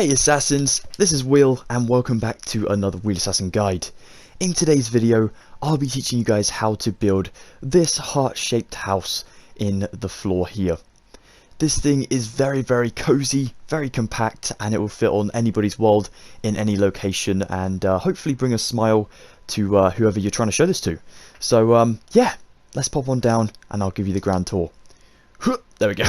Hey Assassins, this is Wheel and welcome back to another Wheelassassin guide. In today's video, I'll be teaching you guys how to build this heart-shaped house in the floor here. This thing is very cozy, very compact, and it will fit on anybody's world in any location and hopefully bring a smile to whoever you're trying to show this to. So yeah, let's pop on down and I'll give you the grand tour. There we go.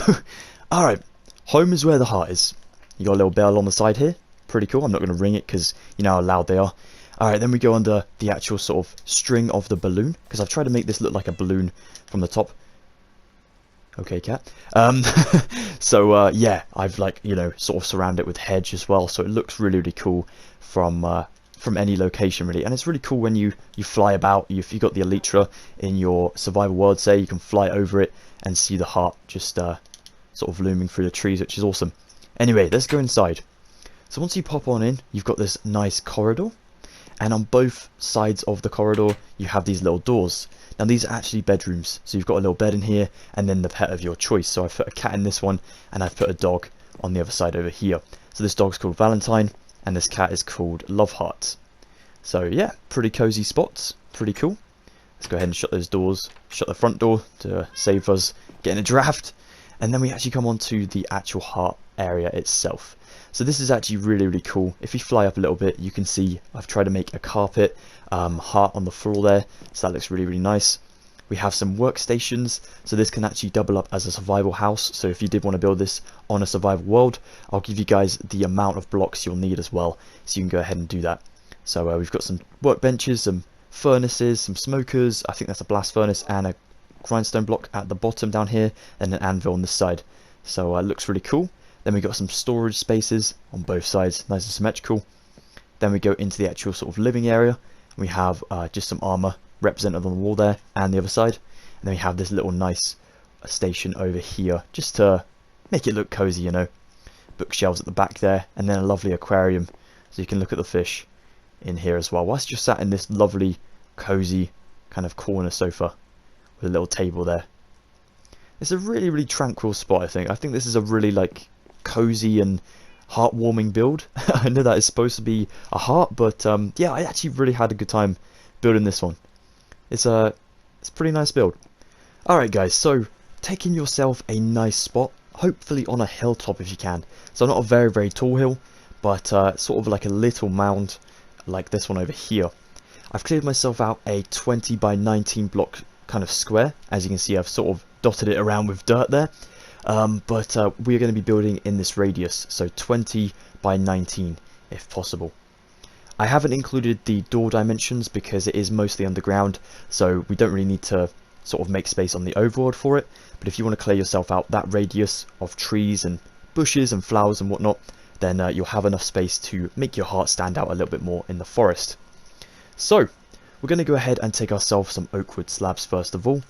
Alright, home is where the heart is. You got a little bell on the side here. Pretty cool. I'm not going to ring it because you know how loud they are. Alright, then we go under the actual sort of string of the balloon. Because I've tried to make this look like a balloon from the top. Okay, cat. So, yeah, I've sort of surrounded it with hedge as well. So it looks really cool from any location, really. And it's really cool when you fly about. If you've got the Elytra in your survival world, say, you can fly over it and see the heart just sort of looming through the trees, which is awesome. Anyway, let's go inside. So once you pop on in, you've got this nice corridor, and on both sides of the corridor you have these little doors. Now these are actually bedrooms, so you've got a little bed in here and then the pet of your choice. So I've put a cat in this one and I've put a dog on the other side over here. So this dog's called Valentine and this cat is called Loveheart. So yeah, pretty cozy spots, pretty cool. Let's go ahead and shut those doors, shut the front door to save us getting a draft. And then we actually come on to the actual heart area itself. So this is actually really cool. If you fly up a little bit, you can see I've tried to make a carpet heart on the floor there. So that looks really nice. We have some workstations. So this can actually double up as a survival house. So if you did want to build this on a survival world, I'll give you guys the amount of blocks you'll need as well. So you can go ahead and do that. So we've got some workbenches, some furnaces, some smokers. I think that's a blast furnace and a grindstone block at the bottom down here, and an anvil on this side. So it looks really cool. Then we got some storage spaces on both sides, nice and symmetrical. Then we go into the actual sort of living area. We have just some armor represented on the wall there and the other side. And then we have this little nice station over here, just to make it look cozy, you know. Bookshelves at the back there, and then a lovely aquarium, so you can look at the fish in here as well. Whilst you're sat in this lovely, cozy kind of corner sofa with a little table there. It's a really tranquil spot, I think. I think this is a really cozy and heartwarming build. I know that is supposed to be a heart, but yeah, I actually really had a good time building this one. It's a pretty nice build. Alright guys, so taking yourself a nice spot, hopefully on a hilltop if you can. So not a very tall hill, but sort of like a little mound like this one over here. I've cleared myself out a 20 by 19 block kind of square. As you can see, I've sort of dotted it around with dirt there. But we're going to be building in this radius, so 20 by 19 if possible. I haven't included the door dimensions because it is mostly underground, so we don't really need to sort of make space on the overworld for it. But if you want to clear yourself out that radius of trees and bushes and flowers and whatnot, then you'll have enough space to make your heart stand out a little bit more in the forest. So we're going to go ahead and take ourselves some oak wood slabs first of all.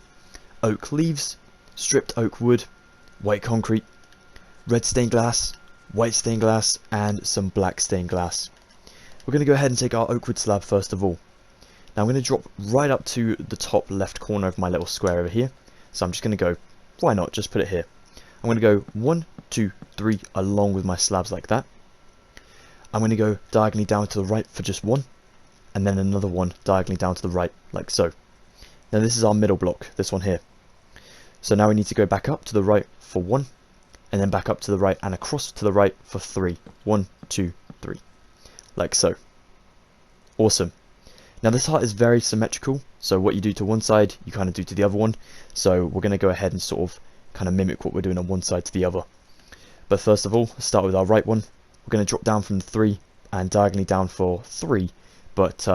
Oak leaves, stripped oak wood, white concrete, red stained glass, white stained glass, and some black stained glass. We're going to go ahead and take our oak wood slab first of all. Now I'm going to drop right up to the top left corner of my little square over here. So I'm just going to go, why not, just put it here. I'm going to go 1, 2, 3 along with my slabs like that. I'm going to go diagonally down to the right for just one, and then another one diagonally down to the right, like so. Now this is our middle block, this one here. So now we need to go back up to the right for 1, and then back up to the right and across to the right for 3. 1, 2, 3. Like so. Awesome. Now this heart is very symmetrical, so what you do to one side, you kind of do to the other one. So we're going to go ahead and sort of kind of mimic what we're doing on one side to the other. But first of all, let's start with our right one. We're going to drop down from 3 and diagonally down for 3, but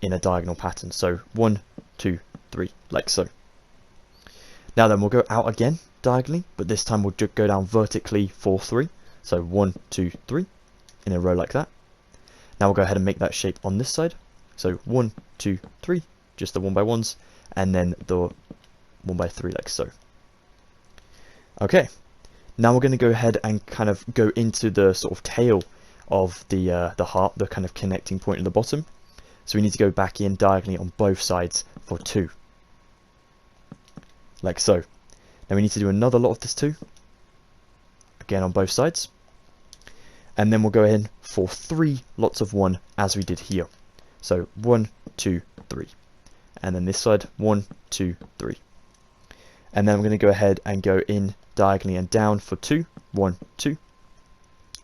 in a diagonal pattern. So 1, 2, 3, like so. Now then we'll go out again diagonally, but this time we'll go down vertically for 3. So 1, 2, 3 in a row like that. Now we'll go ahead and make that shape on this side. So 1, 2, 3, just the 1 by 1s, and then the 1 by 3 like so. Okay, now we're going to go ahead and kind of go into the sort of tail of the heart, the kind of connecting point at the bottom. So we need to go back in diagonally on both sides for 2. Like so. Now we need to do another lot of this too. Again on both sides. And then we'll go in for 3 lots of 1 as we did here. So 1, 2, 3. And then this side, 1, 2, 3. And then I'm going to go ahead and go in diagonally and down for 2, 1, 2.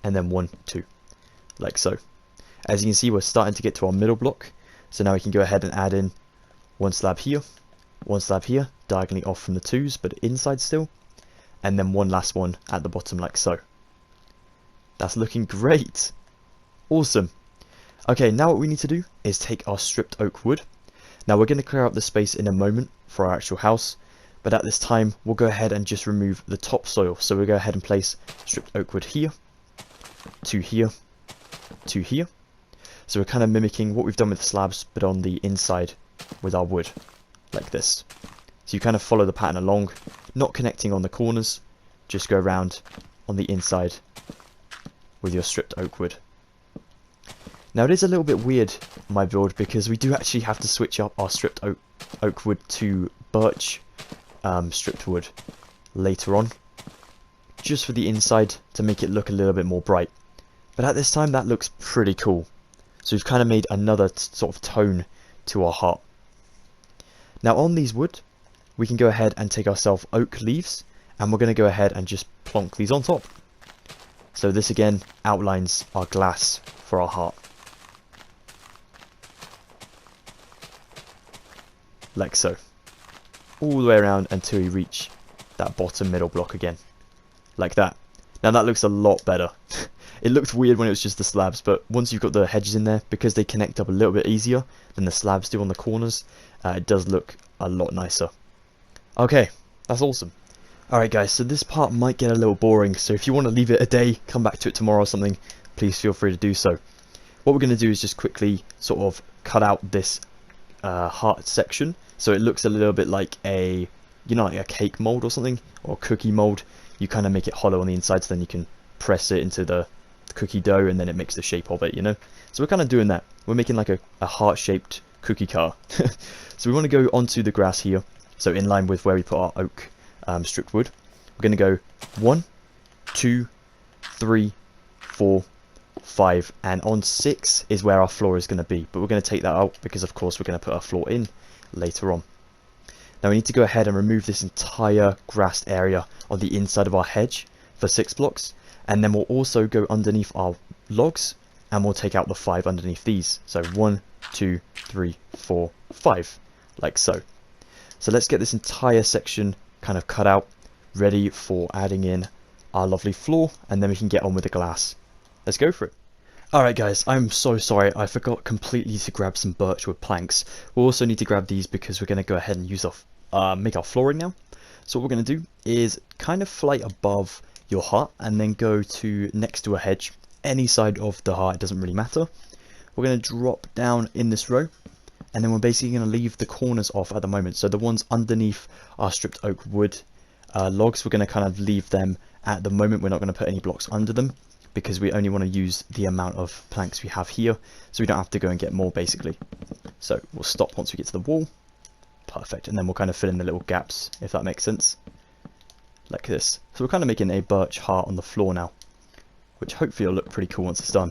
And then 1, 2. Like so. As you can see, we're starting to get to our middle block. So now we can go ahead and add in 1 slab here, 1 slab here, diagonally off from the 2s, but inside still. And then 1 last one at the bottom like so. That's looking great. Awesome. Okay, now what we need to do is take our stripped oak wood. Now we're going to clear out the space in a moment for our actual house, but at this time we'll go ahead and just remove the topsoil. So we'll go ahead and place stripped oak wood here, 2 here, 2 here. So we're kind of mimicking what we've done with the slabs, but on the inside with our wood, like this. So you kind of follow the pattern along, not connecting on the corners, just go around on the inside with your stripped oak wood. Now it is a little bit weird, my build, because we do actually have to switch up our stripped oak wood to birch stripped wood later on, just for the inside to make it look a little bit more bright. But at this time that looks pretty cool. So we've kind of made another sort of tone to our heart. Now on these wood, we can go ahead and take ourselves oak leaves, and we're going to go ahead and just plonk these on top. So this again outlines our glass for our heart. Like so. All the way around until you reach that bottom middle block again. Like that. Now that looks a lot better. It looked weird when it was just the slabs, but once you've got the hedges in there, because they connect up a little bit easier than the slabs do on the corners, it does look a lot nicer. Okay, that's awesome. Alright guys, so this part might get a little boring, so if you want to leave it a day, come back to it tomorrow or something, please feel free to do so. What we're going to do is just quickly sort of cut out this heart section, so it looks a little bit like a, you know, like a cake mold or something, or cookie mold. You kind of make it hollow on the inside, so then you can press it into the cookie dough and then it makes the shape of it, you know. So we're kind of doing that. We're making like a heart-shaped cookie car. So we want to go onto the grass here, so in line with where we put our oak stripped wood. We're going to go 1, 2, 3, 4, 5, and on 6 is where our floor is going to be, but we're going to take that out because of course we're going to put our floor in later on. Now we need to go ahead and remove this entire grassed area on the inside of our hedge for 6 blocks, and then we'll also go underneath our logs and we'll take out the 5 underneath these. So 1, 2, 3, 4, 5, like so. So let's get this entire section kind of cut out, ready for adding in our lovely floor, and then we can get on with the glass. Let's go for it. Alright guys, I'm so sorry, I forgot completely to grab some birch wood planks. We'll also need to grab these because we're going to go ahead and use our make our flooring now. So what we're going to do is kind of fly above your heart and then go to next to a hedge, any side of the heart, it doesn't really matter. We're going to drop down in this row, and then we're basically going to leave the corners off at the moment. So the ones underneath our stripped oak wood logs, we're going to kind of leave them at the moment. We're not going to put any blocks under them because we only want to use the amount of planks we have here, so we don't have to go and get more basically. So we'll stop once we get to the wall. Perfect. And then we'll kind of fill in the little gaps, if that makes sense, like this. So we're kind of making a birch heart on the floor now, which hopefully will look pretty cool once it's done.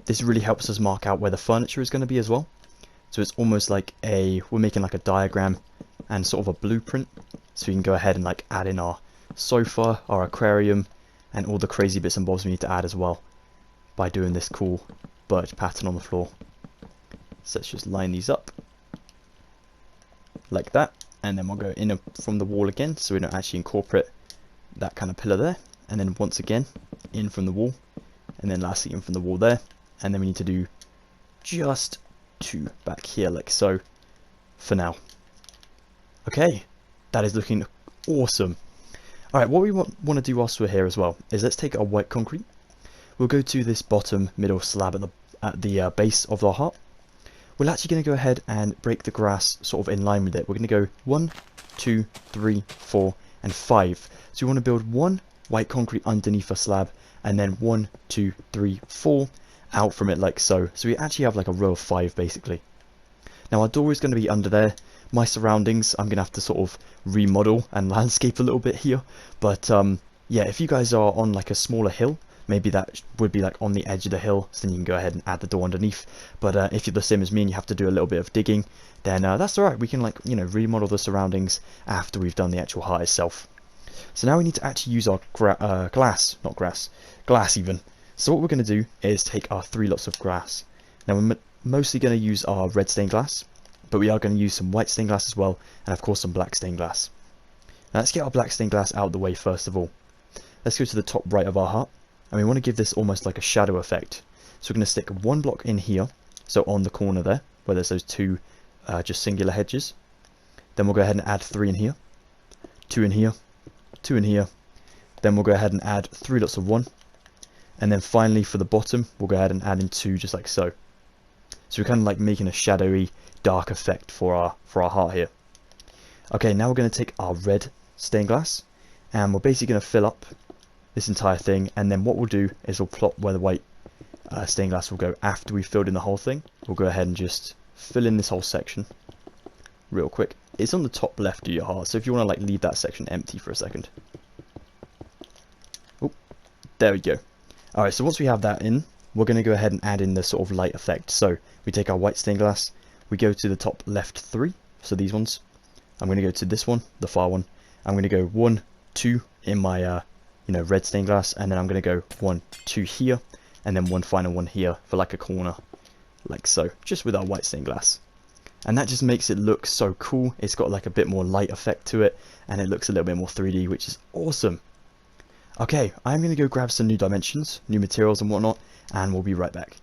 This really helps us mark out where the furniture is going to be as well. So it's almost like we're making like a diagram and sort of a blueprint. So we can go ahead and like add in our sofa, our aquarium, and all the crazy bits and bobs we need to add as well by doing this cool birch pattern on the floor. So let's just line these up like that, and then we'll go in from the wall again, so we don't actually incorporate that kind of pillar there, and then once again in from the wall, and then lastly in from the wall there, and then we need to do just 2 back here like so for now. Okay, that is looking awesome. Alright, what we want to do whilst we're here as well is let's take our white concrete. We'll go to this bottom middle slab at the base of our heart. We're actually going to go ahead and break the grass sort of in line with it. We're going to go 1, 2, 3, 4, and 5. So we want to build 1 white concrete underneath a slab, and then 1, 2, 3, 4 out from it like so. So we actually have like a row of 5 basically. Now our door is going to be under there. My surroundings I'm going to have to sort of remodel and landscape a little bit here, but yeah, if you guys are on like a smaller hill, maybe that would be like on the edge of the hill, so then you can go ahead and add the door underneath. But if you're the same as me and you have to do a little bit of digging, then that's alright. We can, like, you know, remodel the surroundings after we've done the actual heart itself. So now we need to actually use our glass even. So what we're going to do is take our 3 lots of glass. Now we're mostly going to use our red stained glass, but we are going to use some white stained glass as well, and of course some black stained glass. Now let's get our black stained glass out of the way first of all. Let's go to the top right of our heart, and we want to give this almost like a shadow effect. So we're going to stick 1 block in here, so on the corner there, where there's those 2 just singular hedges. Then we'll go ahead and add 3 in here, 2 in here, 2 in here. Then we'll go ahead and add 3 lots of 1. And then finally for the bottom, we'll go ahead and add in 2 just like so. So we're kind of like making a shadowy, dark effect for our heart here. Okay, now we're going to take our red stained glass, and we're basically going to fill up this entire thing, and then what we'll do is we'll plot where the white stained glass will go after we've filled in the whole thing. We'll go ahead and just fill in this whole section real quick. It's on the top left of your heart, so if you want to like leave that section empty for a second. Oh, there we go. Alright, so once we have that in, we're going to go ahead and add in the sort of light effect. So we take our white stained glass, we go to the top left 3, so these ones. I'm going to go to this one, the far one. I'm going to go 1, 2 in my red stained glass, and then I'm going to go 1, 2 here, and then one final one here for like a corner, like so, just with our white stained glass. And that just makes it look so cool. It's got like a bit more light effect to it, and it looks a little bit more 3D, which is awesome. Okay, I'm going to go grab some new dimensions, new materials and whatnot, and we'll be right back.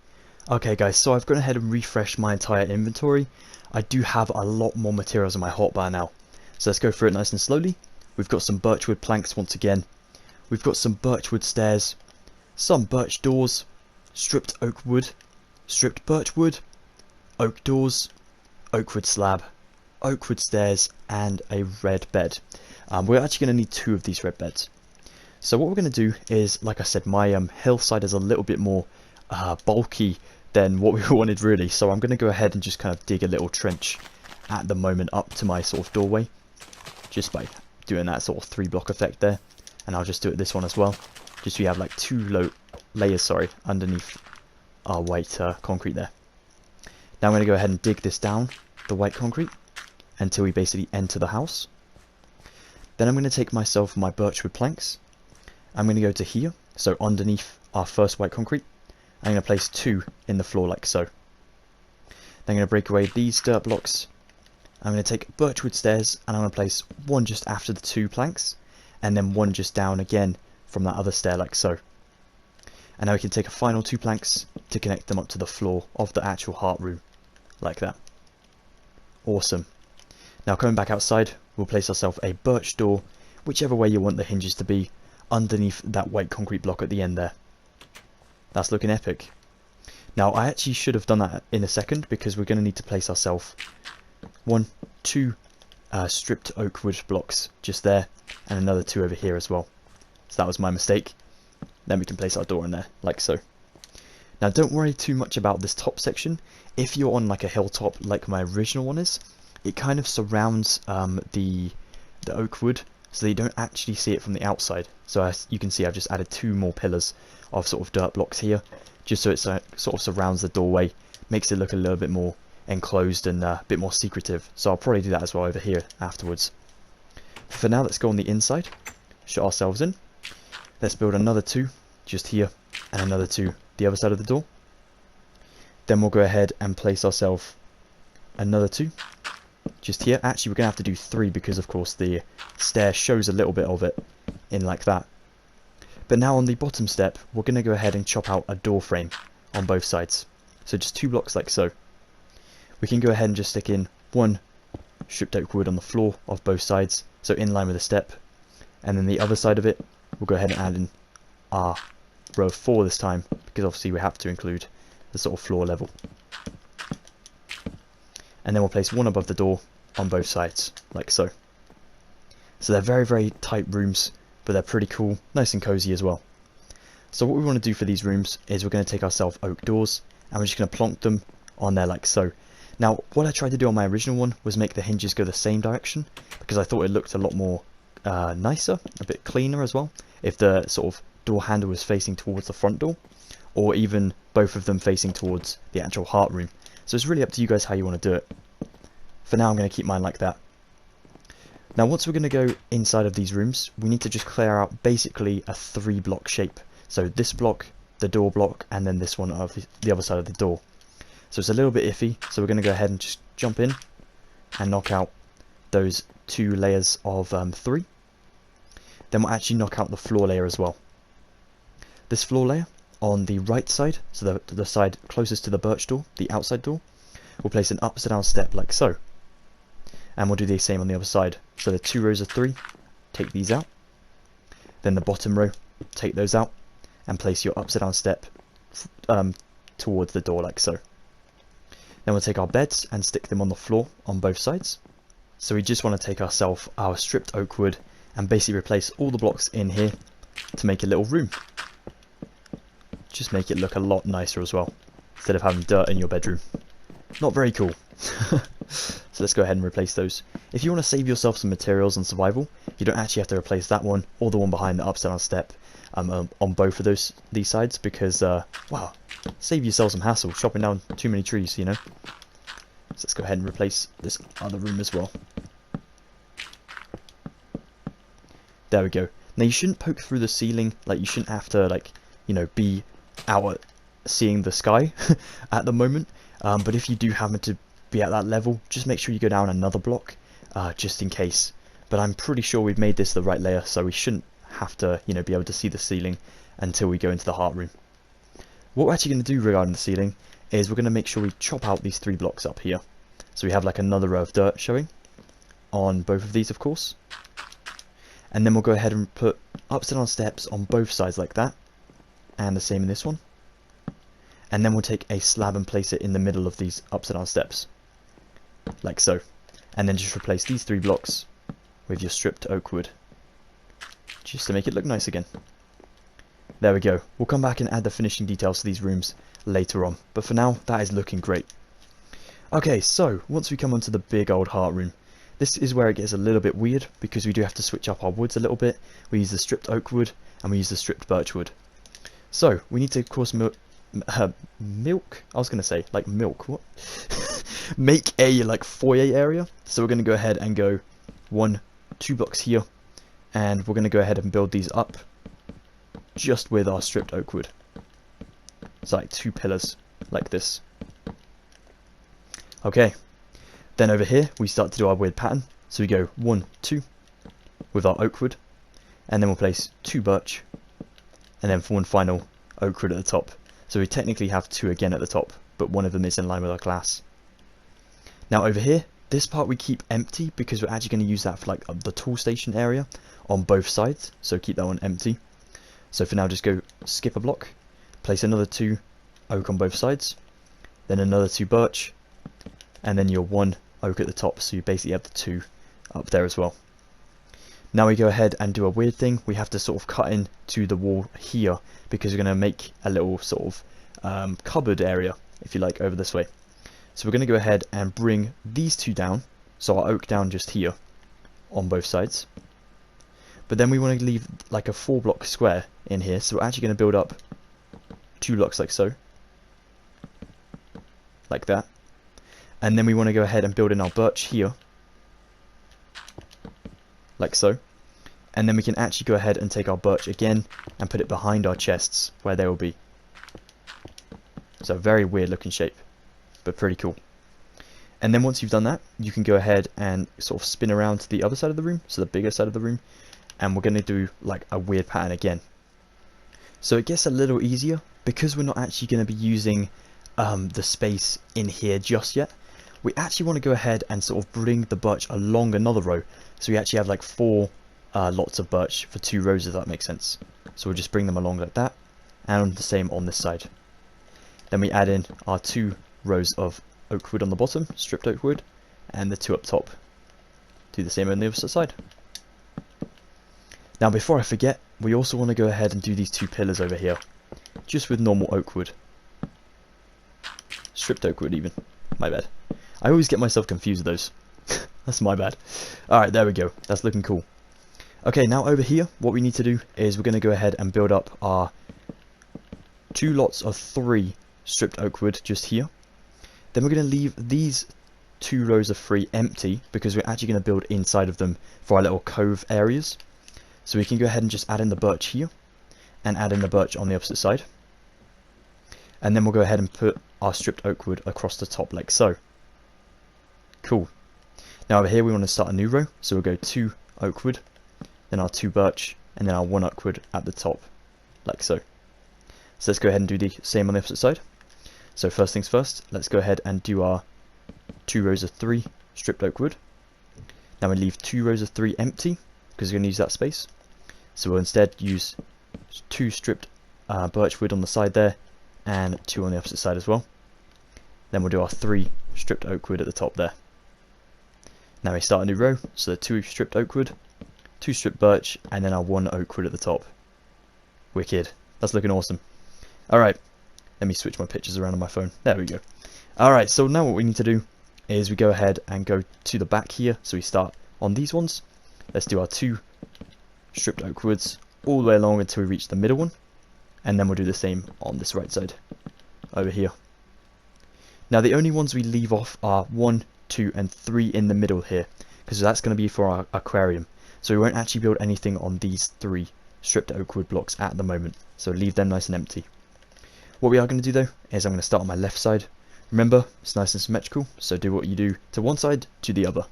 Okay guys, so I've gone ahead and refreshed my entire inventory. I do have a lot more materials in my hotbar now. So let's go through it nice and slowly. We've got some birchwood planks once again. We've got some birchwood stairs, some birch doors, stripped oak wood, stripped birch wood, oak doors, oak wood slab, oak wood stairs, and a red bed. We're actually going to need 2 of these red beds. So what we're going to do is, like I said, my hillside is a little bit more bulky than what we wanted really. So I'm going to go ahead and just kind of dig a little trench at the moment up to my sort of doorway, just by doing that sort of 3 block effect there. And I'll just do it this one as well, just so we have like 2 layers underneath our white concrete there. Now I'm going to go ahead and dig this down, the white concrete, until we basically enter the house. Then I'm going to take myself my birchwood planks. I'm going to go to here, so underneath our first white concrete. I'm going to place 2 in the floor like so. Then I'm going to break away these dirt blocks. I'm going to take birchwood stairs, and I'm going to place 1 just after the 2 planks, and then 1 just down again from that other stair like so. And now we can take a final 2 planks to connect them up to the floor of the actual heart room, like that. Awesome. Now coming back outside, we'll place ourselves a birch door, whichever way you want the hinges to be, underneath that white concrete block at the end there. That's looking epic. Now I actually should have done that in a second, because we're going to need to place ourselves 1, 2 stripped oak wood blocks just there, and another 2 over here as well. So that was my mistake. Then we can place our door in there, like so. Now don't worry too much about this top section. If you're on like a hilltop like my original one is, it kind of surrounds the oak wood, so you don't actually see it from the outside. So as you can see, I've just added 2 more pillars of sort of dirt blocks here, just so it sort of surrounds the doorway, makes it look a little bit more enclosed and a bit more secretive. So I'll probably do that as well over here afterwards. For now, let's go on the inside, shut ourselves in. Let's build another 2 just here, and another 2 the other side of the door. Then we'll go ahead and place ourselves another 2 just here. Actually, we're going to have to do 3 because, of course, the stair shows a little bit of it in like that. But now on the bottom step, we're going to go ahead and chop out a door frame on both sides. So just 2 blocks like so. We can go ahead and just stick in 1 stripped oak wood on the floor of both sides, so in line with the step. And then the other side of it, we'll go ahead and add in our row of 4 this time, because obviously we have to include the sort of floor level. And then we'll place 1 above the door on both sides, like so. So they're very, very tight rooms, but they're pretty cool, nice and cozy as well. So what we want to do for these rooms is we're going to take ourselves oak doors, and we're just going to plonk them on there like so. Now, what I tried to do on my original one was make the hinges go the same direction, because I thought it looked a lot more nicer, a bit cleaner as well, if the sort of door handle is facing towards the front door, or even both of them facing towards the actual heart room. So it's really up to you guys how you want to do it. For now I'm going to keep mine like that. Now once we're going to go inside of these rooms, we need to just clear out basically a 3-block shape. So this block, the door block, and then this one of the other side of the door. So it's a little bit iffy, so we're going to go ahead and just jump in and knock out those 2 layers of 3. Then we'll actually knock out the floor layer as well. This floor layer on the right side, so the side closest to the birch door, the outside door, we'll place an upside down step like so. And we'll do the same on the other side. So the 2 rows of 3, take these out. Then the bottom row, take those out, and place your upside down step towards the door like so. Then we'll take our beds and stick them on the floor on both sides. So we just want to take ourselves our stripped oak wood and basically replace all the blocks in here to make a little room. Just make it look a lot nicer as well, instead of having dirt in your bedroom. Not very cool. So let's go ahead and replace those. If you want to save yourself some materials on survival, you don't actually have to replace that one or the one behind the upside down step on both of these sides, because wow, save yourself some hassle chopping down too many trees, you know. So let's go ahead and replace this other room as well. There we go. Now you shouldn't poke through the ceiling, like you shouldn't have to, like, you know, be out seeing the sky at the moment. But if you do happen to be at that level, just make sure you go down another block, just in case. But I'm pretty sure we've made this the right layer, so we shouldn't have to, you know, be able to see the ceiling until we go into the heart room. What we're actually going to do regarding the ceiling is we're going to make sure we chop out these 3 blocks up here. So we have like another row of dirt showing on both of these, of course. And then we'll go ahead and put upside down steps on both sides like that. And the same in this one. And then we'll take a slab and place it in the middle of these upside down steps. Like so. And then just replace these 3 blocks with your stripped oak wood. Just to make it look nice again. There we go. We'll come back and add the finishing details to these rooms later on. But for now, that is looking great. Okay, so once we come onto the big old heart room, this is where it gets a little bit weird, because we do have to switch up our woods a little bit. We use the stripped oak wood and we use the stripped birch wood. So we need to, of course, milk. I was going to say like milk. What? Make a like foyer area. So we're going to go ahead and go 2 blocks here, and we're going to go ahead and build these up just with our stripped oak wood. So like 2 pillars like this. Okay. Then over here, we start to do our weird pattern. So we go 1, 2 with our oak wood, and then we'll place 2 birch, and then for one final oak wood at the top. So we technically have 2 again at the top, but one of them is in line with our glass. Now over here, this part we keep empty because we're actually going to use that for like the tool station area on both sides. So keep that one empty. So for now, just go skip a block, place another 2 oak on both sides, then another 2 birch, and then your 1 oak at the top, so you basically have the 2 up there as well. Now we go ahead and do a weird thing. We have to sort of cut into the wall here, because we're going to make a little sort of cupboard area, if you like, over this way. So we're going to go ahead and bring these 2 down, so our oak down just here on both sides. But then we want to leave like a 4-block square in here, so we're actually going to build up 2 blocks like so, like that. And then we want to go ahead and build in our birch here, like so. And then we can actually go ahead and take our birch again and put it behind our chests where they will be. So a very weird looking shape, but pretty cool. And then once you've done that, you can go ahead and sort of spin around to the other side of the room, so the bigger side of the room, and we're going to do like a weird pattern again. So it gets a little easier because we're not actually going to be using the space in here just yet. We actually want to go ahead and sort of bring the birch along another row, so we actually have like 4 lots of birch for 2 rows, if that makes sense. So we'll just bring them along like that, and the same on this side. Then we add in our 2 rows of oak wood on the bottom, stripped oak wood, and the 2 up top. Do the same on the other side. Now before I forget, we also want to go ahead and do these 2 pillars over here, just with normal oak wood. Stripped oak wood even, my bad. I always get myself confused with those. That's my bad. Alright, there we go. That's looking cool. Okay, now over here, what we need to do is we're going to go ahead and build up our 2 lots of 3 stripped oak wood just here. Then we're going to leave these 2 rows of 3 empty because we're actually going to build inside of them for our little cove areas. So we can go ahead and just add in the birch here and add in the birch on the opposite side. And then we'll go ahead and put our stripped oak wood across the top like so. Cool. Now over here we want to start a new row, so we'll go 2 oak wood, then our 2 birch, and then our 1 oak wood at the top, like so. So let's go ahead and do the same on the opposite side. So first things first, let's go ahead and do our 2 rows of 3 stripped oak wood. Now we leave 2 rows of 3 empty, because we're going to use that space. So we'll instead use 2 stripped birch wood on the side there, and 2 on the opposite side as well. Then we'll do our 3 stripped oak wood at the top there. Now we start a new row, so 2 stripped oak wood, 2 stripped birch, and then our 1 oak wood at the top. Wicked. That's looking awesome. Alright, let me switch my pictures around on my phone. There we go. Alright, so now what we need to do is we go ahead and go to the back here. So we start on these ones. Let's do our 2 stripped oak woods all the way along until we reach the middle one. And then we'll do the same on this right side, over here. Now the only ones we leave off are 1, 2 and 3 in the middle here, because that's going to be for our aquarium. So we won't actually build anything on these 3 stripped oak wood blocks at the moment, so leave them nice and empty. What we are going to do though, is I'm going to start on my left side. Remember, it's nice and symmetrical, so do what you do to one side to the other.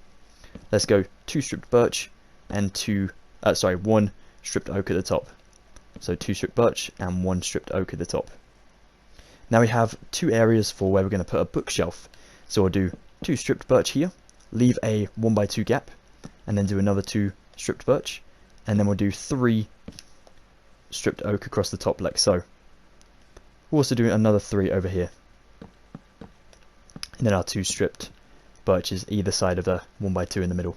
Let's go 2 stripped birch and 1 stripped oak at the top. So 2 stripped birch and 1 stripped oak at the top. Now we have 2 areas for where we're going to put a bookshelf. So we'll do 2 stripped birch here, leave a 1x2 gap, and then do another 2 stripped birch, and then we'll do 3 stripped oak across the top like so. We'll also do another 3 over here. And then our 2 stripped birches either side of the 1x2 in the middle.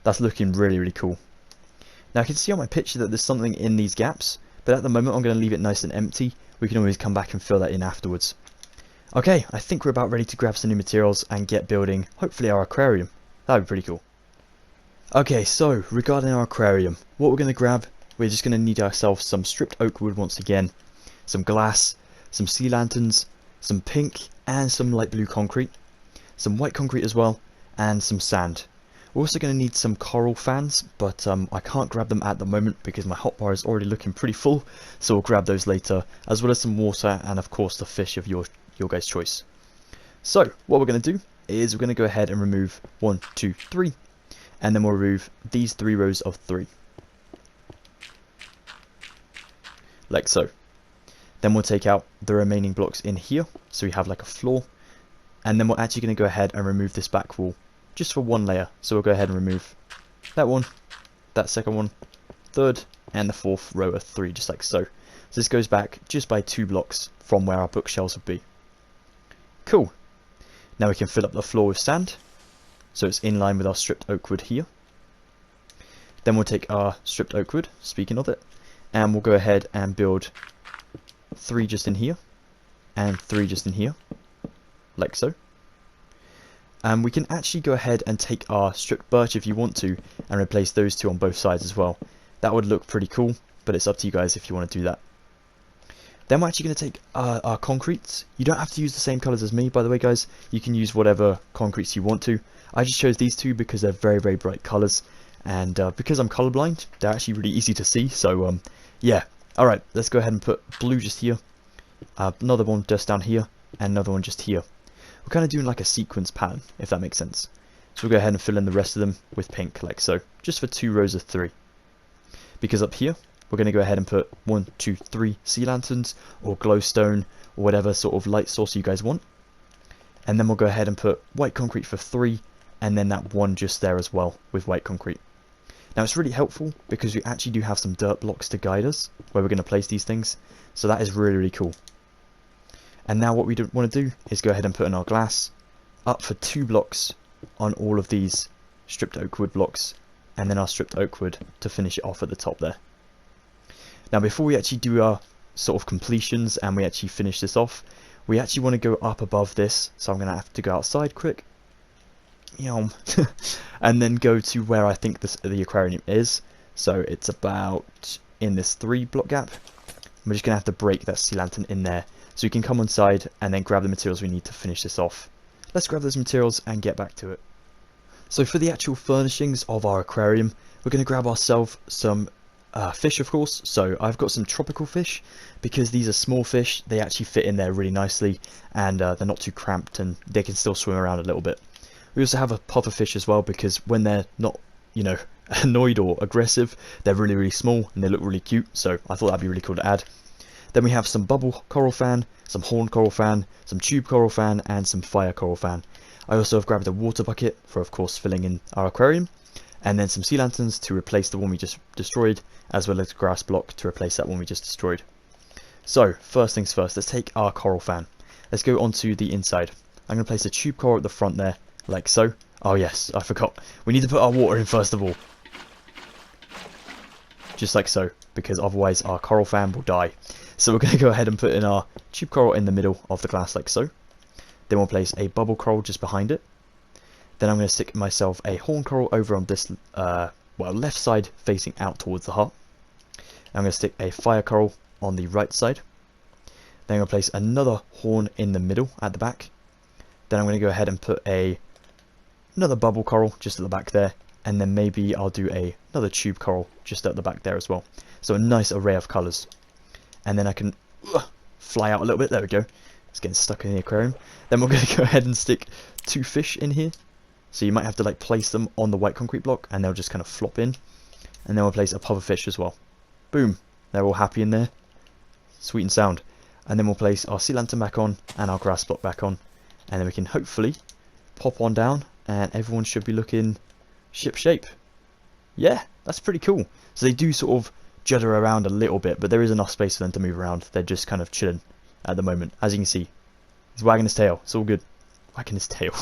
That's looking really, really cool. Now I can see on my picture that there's something in these gaps, but at the moment I'm going to leave it nice and empty. We can always come back and fill that in afterwards. Okay, I think we're about ready to grab some new materials and get building, hopefully, our aquarium. That would be pretty cool. Okay, so regarding our aquarium, what we're going to grab, we're just going to need ourselves some stripped oak wood once again, some glass, some sea lanterns, some pink and some light blue concrete, some white concrete as well, and some sand. We're also going to need some coral fans, but I can't grab them at the moment because my hotbar is already looking pretty full, so we'll grab those later, as well as some water and of course the fish of your guys' choice. So what we're going to do is we're going to go ahead and remove 1, 2, 3, and then we'll remove these 3 rows of 3. Like so. Then we'll take out the remaining blocks in here, so we have like a floor, and then we're actually going to go ahead and remove this back wall just for 1 layer. So we'll go ahead and remove that one, that second one, third, and the 4th row of 3, just like so. So this goes back just by 2 blocks from where our bookshelves would be. Cool. Now we can fill up the floor with sand, so it's in line with our stripped oak wood here. Then we'll take our stripped oak wood, speaking of it, and we'll go ahead and build 3 just in here, and 3 just in here, like so. And we can actually go ahead and take our stripped birch if you want to, and replace those 2 on both sides as well. That would look pretty cool, but it's up to you guys if you want to do that. Then we're actually going to take our concretes. You don't have to use the same colours as me, by the way, guys. You can use whatever concretes you want to. I just chose these 2 because they're very, very bright colours, and because I'm colourblind, they're actually really easy to see. So yeah. Alright, let's go ahead and put blue just here, another one just down here, and another one just here. We're kind of doing like a sequence pattern, if that makes sense. So we'll go ahead and fill in the rest of them with pink, like so, just for 2 rows of 3. Because up here, we're going to go ahead and put 1, 2, 3 sea lanterns, or glowstone, or whatever sort of light source you guys want. And then we'll go ahead and put white concrete for 3, and then that 1 just there as well, with white concrete. Now it's really helpful because we actually do have some dirt blocks to guide us where we're going to place these things, so that is really, really cool. And now what we want to do is go ahead and put in our glass up for 2 blocks on all of these stripped oak wood blocks, and then our stripped oak wood to finish it off at the top there. Now before we actually do our sort of completions and we actually finish this off, we actually want to go up above this, so I'm going to have to go outside quick. Yum. And then go to where I think the aquarium is. So it's about in this 3 block gap. We're just going to have to break that sea lantern in there. So we can come on side and then grab the materials we need to finish this off. Let's grab those materials and get back to it. So for the actual furnishings of our aquarium, we're going to grab ourselves some fish, of course. So I've got some tropical fish because these are small fish. They actually fit in there really nicely, and they're not too cramped and they can still swim around a little bit. We also have a puffer fish as well because when they're not, you know, annoyed or aggressive, they're really, really small and they look really cute. So I thought that'd be really cool to add. Then we have some bubble coral fan, some horn coral fan, some tube coral fan, and some fire coral fan. I also have grabbed a water bucket for, of course, filling in our aquarium, and then some sea lanterns to replace the one we just destroyed, as well as grass block to replace that one we just destroyed. So, first things first, let's take our coral fan. Let's go onto the inside. I'm going to place a tube coral at the front there, like so. Oh yes, I forgot. We need to put our water in first of all. Just like so, because otherwise our coral fan will die. So we're going to go ahead and put in our tube coral in the middle of the glass like so. Then we'll place a bubble coral just behind it. Then I'm going to stick myself a horn coral over on this left side facing out towards the heart. I'm going to stick a fire coral on the right side. Then I'm going to place another horn in the middle at the back. Then I'm going to go ahead and put another bubble coral just at the back there. And then maybe I'll do another tube coral just at the back there as well. So a nice array of colours. And then I can fly out a little bit. There we go. It's getting stuck in the aquarium. Then we're going to go ahead and stick 2 fish in here. So you might have to like place them on the white concrete block and they'll just kind of flop in. And then we'll place a puffer fish as well. Boom. They're all happy in there. Sweet and sound. And then we'll place our sea lantern back on and our grass block back on. And then we can hopefully pop on down and everyone should be looking ship shape. Yeah, that's pretty cool. So they do sort of judder around a little bit, but there is enough space for them to move around. They're just kind of chilling at the moment. As you can see, he's wagging his tail. It's all good. Wagging his tail.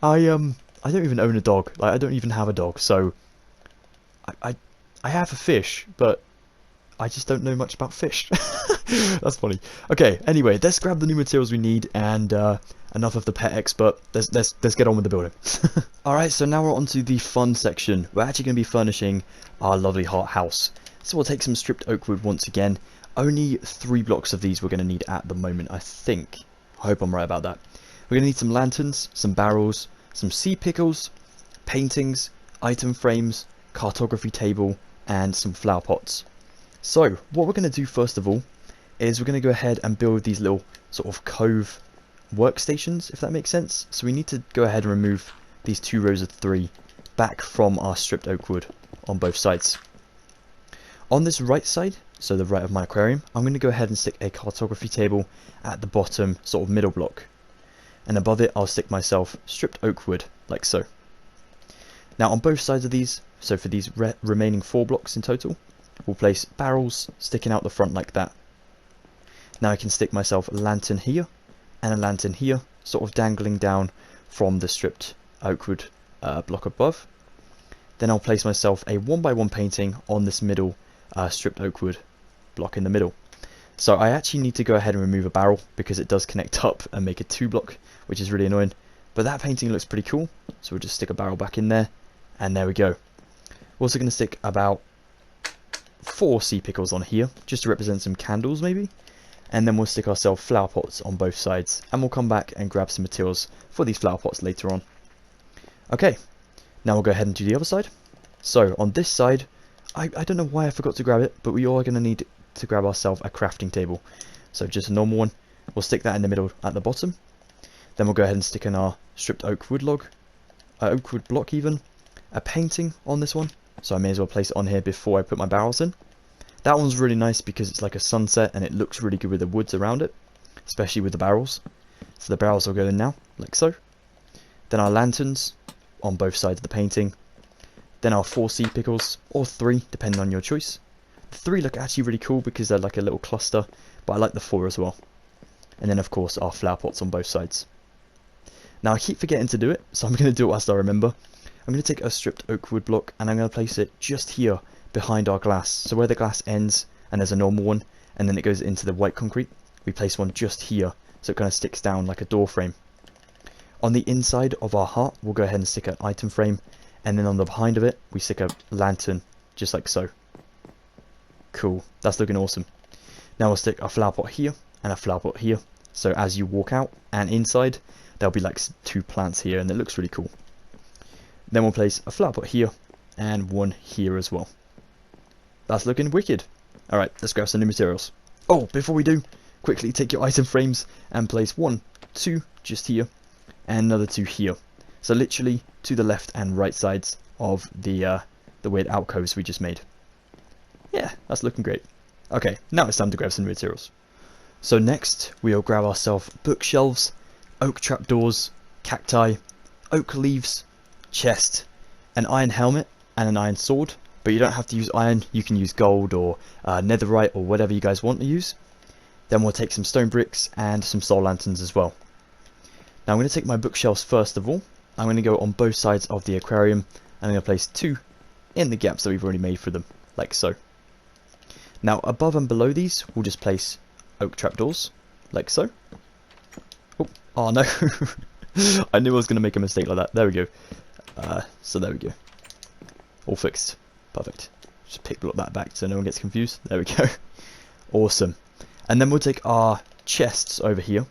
I don't even own a dog. Like, I don't even have a dog, so I have a fish, but I just don't know much about fish. That's funny. Okay, anyway, let's grab the new materials we need, and enough of the pet expert. Let's get on with the building. Alright, so now we're on to the fun section. We're actually going to be furnishing our lovely heart house. So we'll take some stripped oak wood once again. Only 3 blocks of these we're going to need at the moment, I think. I hope I'm right about that. We're going to need some lanterns, some barrels, some sea pickles, paintings, item frames, cartography table, and some flower pots. So, what we're going to do first of all is we're going to go ahead and build these little sort of cove workstations, if that makes sense. So we need to go ahead and remove these 2 rows of 3 back from our stripped oak wood on both sides. On this right side, so the right of my aquarium, I'm going to go ahead and stick a cartography table at the bottom sort of middle block. And above it I'll stick myself stripped oak wood, like so. Now on both sides of these, so for these remaining 4 blocks in total, we'll place barrels sticking out the front like that. Now I can stick myself a lantern here and a lantern here, sort of dangling down from the stripped oak wood block above. Then I'll place myself a 1x1 painting on this middle stripped oak wood block in the middle. So I actually need to go ahead and remove a barrel because it does connect up and make a 2 block, which is really annoying. But that painting looks pretty cool, so we'll just stick a barrel back in there, and there we go. We're also going to stick about 4 sea pickles on here, just to represent some candles maybe. And then we'll stick ourselves flower pots on both sides, and we'll come back and grab some materials for these flower pots later on. Okay, now we'll go ahead and do the other side. So on this side, I don't know why I forgot to grab it, but we are going to need to grab ourselves a crafting table. So just a normal one. We'll stick that in the middle at the bottom. Then we'll go ahead and stick in our stripped oak wood oak wood block even, a painting on this one. So I may as well place it on here before I put my barrels in. That one's really nice because it's like a sunset and it looks really good with the woods around it, especially with the barrels. So the barrels will go in now, like so. Then our lanterns on both sides of the painting. Then our 4 sea pickles, or 3, depending on your choice. The 3 look actually really cool because they're like a little cluster, but I like the 4 as well. And then of course our flower pots on both sides. Now I keep forgetting to do it, so I'm going to do it whilst I remember. I'm going to take a stripped oak wood block and I'm going to place it just here behind our glass. So where the glass ends and there's a normal one and then it goes into the white concrete, we place one just here so it kind of sticks down like a door frame. On the inside of our heart, we'll go ahead and stick an item frame, and then on the behind of it, we stick a lantern, just like so. Cool, that's looking awesome. Now we'll stick a flower pot here, and a flower pot here, so as you walk out and inside, there'll be like 2 plants here, and it looks really cool. Then we'll place a flower pot here, and one here as well. That's looking wicked. Alright, let's grab some new materials. Oh, before we do, quickly take your item frames and place 1, 2 just here, and another 2 here. So literally to the left and right sides of the weird alcoves we just made. Yeah, that's looking great. Okay, now it's time to grab some materials. So next, we'll grab ourselves bookshelves, oak trapdoors, cacti, oak leaves, chest, an iron helmet, and an iron sword. But you don't have to use iron, you can use gold or netherite or whatever you guys want to use. Then we'll take some stone bricks and some soul lanterns as well. Now I'm going to take my bookshelves first of all. I'm going to go on both sides of the aquarium, and I'm going to place 2 in the gaps that we've already made for them, like so. Now above and below these, we'll just place oak trapdoors, like so. Oh no, I knew I was going to make a mistake like that. There we go. So there we go. All fixed. Perfect. Just pick that back so no one gets confused. There we go. Awesome. And then we'll take our chests over here,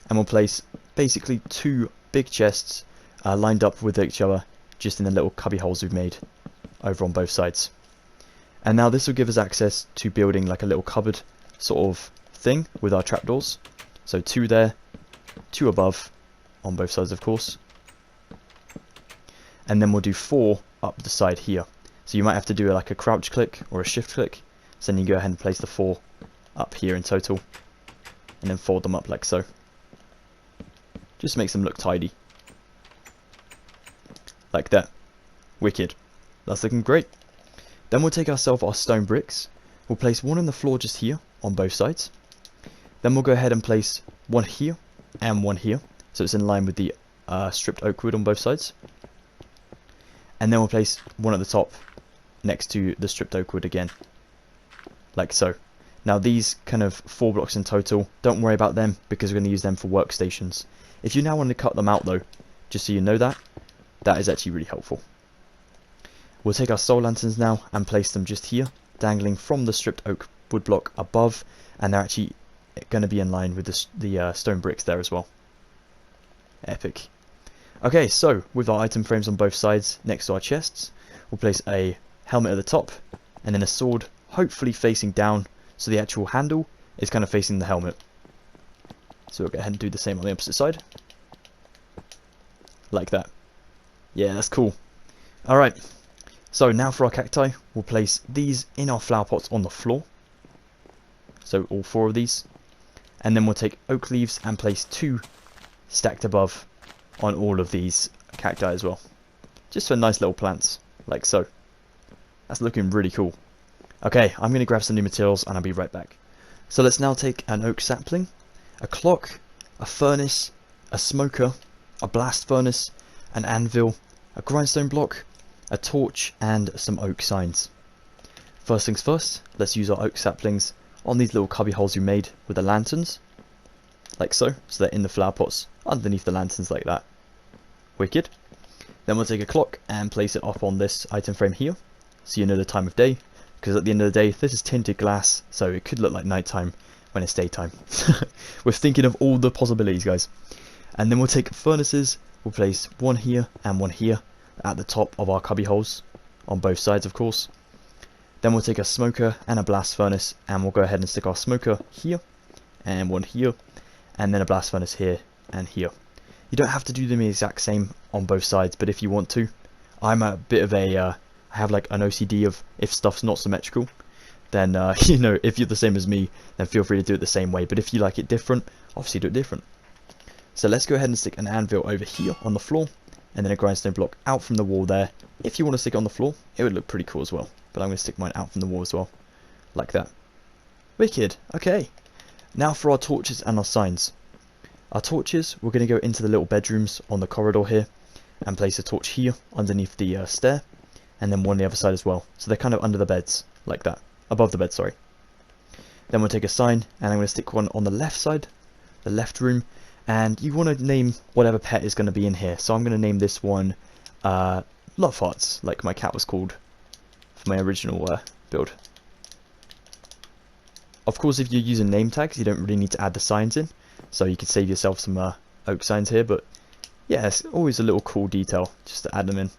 and we'll place basically 2 big chests lined up with each other, just in the little cubby holes we've made over on both sides. And now this will give us access to building like a little cupboard sort of thing with our trapdoors. So 2 there, 2 above, on both sides of course. And then we'll do 4 up the side here. So you might have to do like a crouch click or a shift click. So then you go ahead and place the 4 up here in total, and then fold them up like so. Just makes them look tidy. Like that. Wicked. That's looking great. Then we'll take ourselves our stone bricks. We'll place 1 on the floor just here on both sides. Then we'll go ahead and place 1 here and 1 here, so it's in line with the stripped oak wood on both sides. And then we'll place 1 at the top next to the stripped oak wood again, like so. Now these kind of 4 blocks in total, don't worry about them because we're going to use them for workstations. If you now want to cut them out though, just so you know that is actually really helpful. We'll take our soul lanterns now and place them just here, dangling from the stripped oak wood block above, and they're actually going to be in line with the stone bricks there as well. Epic. Okay, so with our item frames on both sides next to our chests, we'll place a helmet at the top, and then a sword hopefully facing down, so the actual handle is kind of facing the helmet. So we'll go ahead and do the same on the opposite side. Like that. Yeah, that's cool. Alright, so now for our cacti, we'll place these in our flower pots on the floor. So all 4 of these. And then we'll take oak leaves and place 2 stacked above on all of these cacti as well. Just for nice little plants, like so. That's looking really cool. Okay, I'm going to grab some new materials and I'll be right back. So let's now take an oak sapling, a clock, a furnace, a smoker, a blast furnace, an anvil, a grindstone block, a torch, and some oak signs. First things first, let's use our oak saplings on these little cubby holes we made with the lanterns, like so they're in the flower pots underneath the lanterns like that. Wicked. Then we'll take a clock and place it up on this item frame here, so you know the time of day, because at the end of the day this is tinted glass, so it could look like nighttime when it's daytime. We're thinking of all the possibilities, guys. And then we'll take furnaces, we'll place 1 here and 1 here at the top of our cubby holes, on both sides of course. Then we'll take a smoker and a blast furnace, and we'll go ahead and stick our smoker here, and 1 here, and then a blast furnace here and here. You don't have to do them the exact same on both sides, but if you want to. I'm a bit of a, I have like an OCD of if stuff's not symmetrical, then you know, if you're the same as me, then feel free to do it the same way, but if you like it different, obviously do it different. So let's go ahead and stick an anvil over here on the floor, and then a grindstone block out from the wall there. If you want to stick it on the floor, it would look pretty cool as well, but I'm going to stick mine out from the wall as well, like that. Wicked. Okay, now for our torches and our signs. Our torches, we're going to go into the little bedrooms on the corridor here, and place a torch here underneath the stair, and then 1 on the other side as well, so they're kind of under the beds, like that, above the bed, sorry. Then we'll take a sign, and I'm going to stick 1 on the left side, the left room, and you want to name whatever pet is going to be in here. So I'm going to name this one Love Hearts, like my cat was called for my original build. Of course, if you're using name tags, you don't really need to add the signs in, so you can save yourself some oak signs here, but yeah, it's always a little cool detail just to add them in.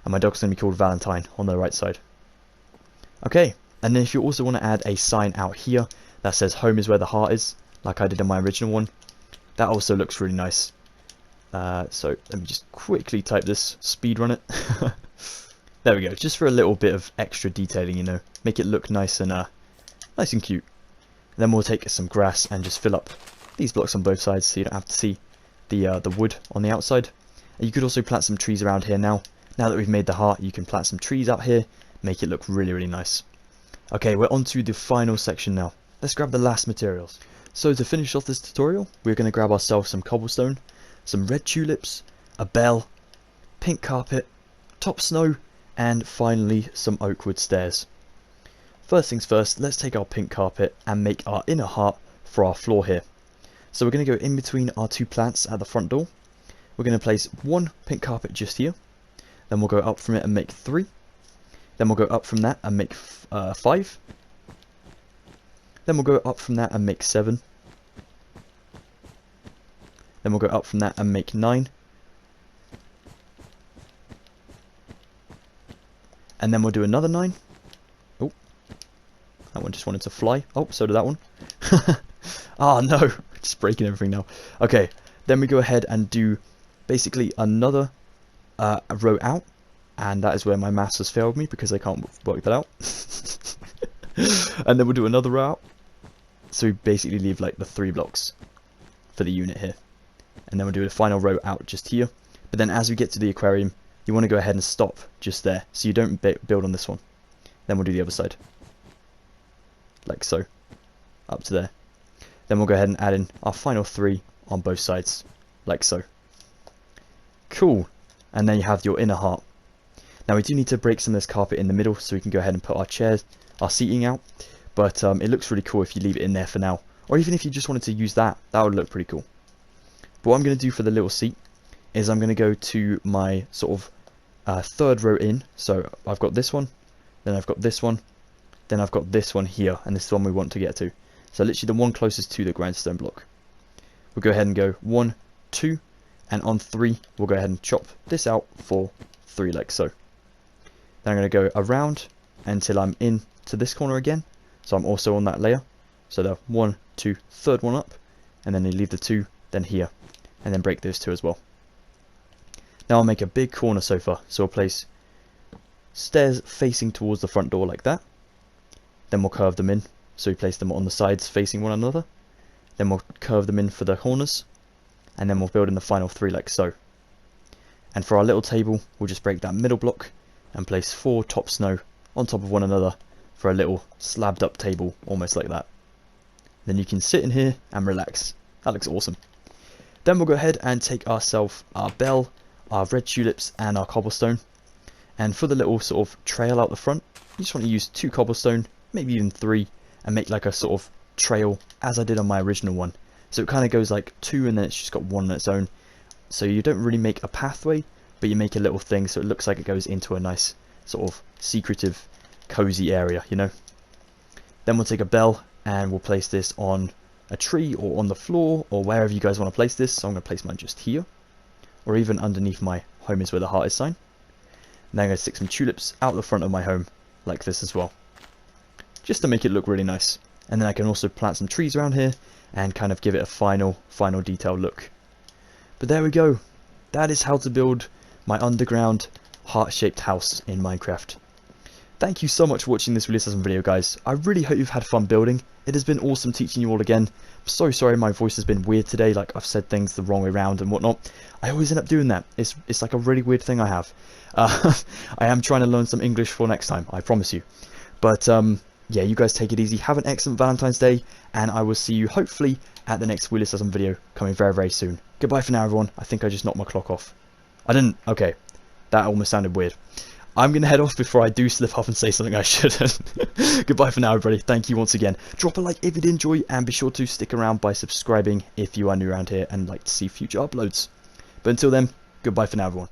And my dog's going to be called Valentine on the right side. Okay, and then if you also want to add a sign out here that says home is where the heart is, like I did in my original one, that also looks really nice. So let me just quickly type this, speedrun it. There we go, just for a little bit of extra detailing, you know, make it look nice and cute. Then we'll take some grass and just fill up these blocks on both sides so you don't have to see the wood on the outside. And you could also plant some trees around here now. Now that we've made the heart, you can plant some trees out here, make it look really, really nice. Okay, we're on to the final section now. Let's grab the last materials. So to finish off this tutorial, we're going to grab ourselves some cobblestone, some red tulips, a bell, pink carpet, top snow, and finally some oak wood stairs. First things first, let's take our pink carpet and make our inner heart for our floor here. So we're going to go in between our two plants at the front door. We're going to place one pink carpet just here. Then we'll go up from it and make 3. Then we'll go up from that and make 5. Then we'll go up from that and make 7. Then we'll go up from that and make 9. And then we'll do another 9. Oh, that one just wanted to fly. Oh, so did that one. Oh no, just breaking everything now. Okay, then we go ahead and do basically another row out. And that is where my maths has failed me because I can't work that out. And then we'll do another row out. So we basically leave like the 3 blocks for the unit here. And then we'll do a final row out just here. But then as we get to the aquarium, you want to go ahead and stop just there, so you don't build on this one. Then we'll do the other side. Like so. Up to there. Then we'll go ahead and add in our final 3 on both sides. Like so. Cool. And then you have your inner heart. Now we do need to break some of this carpet in the middle so we can go ahead and put our chairs, our seating out. But it looks really cool if you leave it in there for now. Or even if you just wanted to use that, that would look pretty cool. But what I'm going to do for the little seat is I'm going to go to my sort of 3rd row in. So I've got this one, then I've got this one, then I've got this one here, and this is the one we want to get to. So literally the one closest to the grindstone block. We'll go ahead and go 1, 2, and on 3 we'll go ahead and chop this out for 3 like so. Then I'm going to go around until I'm in to this corner again. So I'm also on that layer. So the 1, 2, 3rd one up, and then you leave the 2, then here, and then break those 2 as well. Now I'll make a big corner sofa, so I'll place stairs facing towards the front door like that. Then we'll curve them in, so we place them on the sides facing one another. Then we'll curve them in for the corners, and then we'll build in the final 3 like so. And for our little table, we'll just break that middle block and place 4 top snow on top of one another for a little slabbed up table, almost like that. Then you can sit in here and relax. That looks awesome. Then we'll go ahead and take ourselves our bell, our red tulips, and our cobblestone. And for the little sort of trail out the front, you just want to use 2 cobblestone, maybe even 3, and make like a sort of trail as I did on my original one. So it kind of goes like 2 and then it's just got 1 on its own. So you don't really make a pathway, but you make a little thing so it looks like it goes into a nice sort of secretive, cozy area, you know. Then we'll take a bell and we'll place this on a tree or on the floor or wherever you guys want to place this. So I'm going to place mine just here, or even underneath my home is where the heart is sign. And then I'm going to stick some tulips out the front of my home like this as well, just to make it look really nice. And then I can also plant some trees around here and kind of give it a final detailed look. But there we go. That is how to build my underground heart-shaped house in Minecraft. Thank you so much for watching this Wheelassassin video, guys. I really hope you've had fun building. It has been awesome teaching you all again. I'm so sorry my voice has been weird today, like I've said things the wrong way around and whatnot. I always end up doing that. It's like a really weird thing I have. I am trying to learn some English for next time, I promise you. But yeah, you guys take it easy. Have an excellent Valentine's Day, and I will see you hopefully at the next Wheelassassin video coming very, very soon. Goodbye for now, everyone. I think I just knocked my clock off. I didn't. Okay, that almost sounded weird. I'm going to head off before I do slip up and say something I shouldn't. Goodbye for now, everybody. Thank you once again. Drop a like if you did enjoy, and be sure to stick around by subscribing if you are new around here and like to see future uploads. But until then, goodbye for now, everyone.